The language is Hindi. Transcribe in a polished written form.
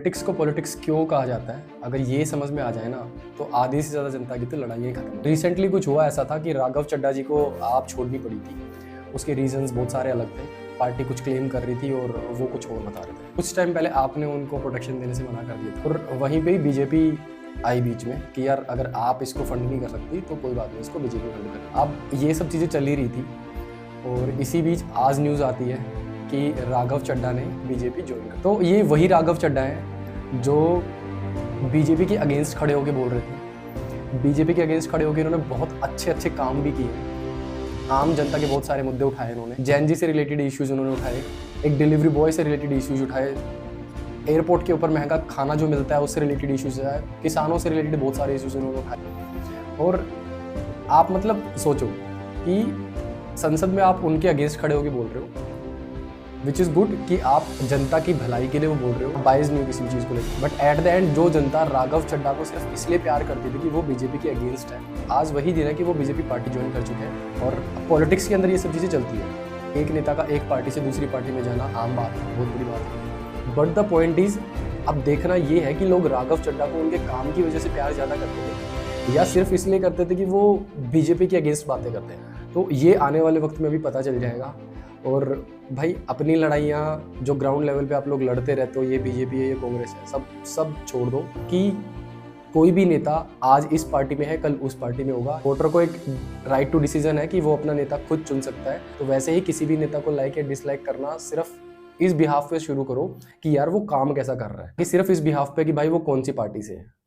पॉलिटिक्स को पॉलिटिक्स क्यों कहा जाता है, अगर ये समझ में आ जाए ना तो आधी से ज़्यादा जनता की तो लड़ाइयाँ खत्म। रिसेंटली कुछ हुआ ऐसा था कि राघव चड्ढा जी को आप छोड़नी पड़ी थी। उसके रीजंस बहुत सारे अलग थे। पार्टी कुछ क्लेम कर रही थी और वो कुछ और बता रहे थे। कुछ टाइम पहले आपने उनको प्रोटेक्शन देने से मना कर दिया था और वहीं पे ही बीजेपी आई बीच में कि यार अगर आप इसको फंड नहीं कर सकती तो कोई बात नहीं, इसको बीजेपी फंड कर। अब ये सब चीज़ें चल ही रही थी और इसी बीच आज न्यूज़ आती है कि राघव चड्ढा ने बीजेपी ज्वाइन कर। तो ये वही राघव चड्ढा है जो बीजेपी के अगेंस्ट खड़े होकर बोल रहे थे। बीजेपी के अगेंस्ट खड़े होकर इन्होंने बहुत अच्छे काम भी किए। आम जनता के बहुत सारे मुद्दे उठाए इन्होंने। जैन जी से रिलेटेड इश्यूज उन्होंने उठाए, एक डिलीवरी बॉय से रिलेटेड इश्यूज उठाए, एयरपोर्ट के ऊपर महंगा खाना जो मिलता है उससे रिलेटेड इश्यूज है, किसानों से रिलेटेड बहुत सारे इश्यूज उन्होंने उठाए। और आप मतलब सोचो कि संसद में आप उनके अगेंस्ट खड़े होकर बोल रहे हो, विच इज़ गुड कि आप जनता की भलाई के लिए वो बोल रहे हो, बाइज नहीं हो किसी चीज़ को लेकर। बट एट द एंड जो जनता राघव चड्ढा को सिर्फ इसलिए प्यार करती थी कि वो बीजेपी के अगेंस्ट है, आज वही दिन है कि वो बीजेपी पार्टी ज्वाइन कर चुके हैं। और पॉलिटिक्स के अंदर ये सब चीज़ें चलती है। एक नेता का एक पार्टी से दूसरी पार्टी में जाना आम बात है, बहुत बड़ी बात है। बट द पॉइंट इज, अब देखना ये है कि लोग राघव चड्ढा को उनके काम की वजह से प्यार ज़्यादा करते थे या सिर्फ इसलिए करते थे कि वो बीजेपी के अगेंस्ट बातें करते हैं। तो ये आने वाले वक्त में भी पता चल जाएगा। और भाई अपनी लड़ाइयाँ जो ग्राउंड लेवल पे आप लोग लड़ते रहते हो, ये बीजेपी है, ये कांग्रेस है, सब छोड़ दो कि कोई भी नेता आज इस पार्टी में है, कल उस पार्टी में होगा। वोटर को एक राइट टू डिसीजन है कि वो अपना नेता खुद चुन सकता है। तो वैसे ही किसी भी नेता को लाइक या डिसलाइक करना सिर्फ इस बिहाफ पे शुरू करो कि यार वो काम कैसा कर रहा है, कि सिर्फ इस बिहाफ पे कि भाई वो कौन सी पार्टी से है।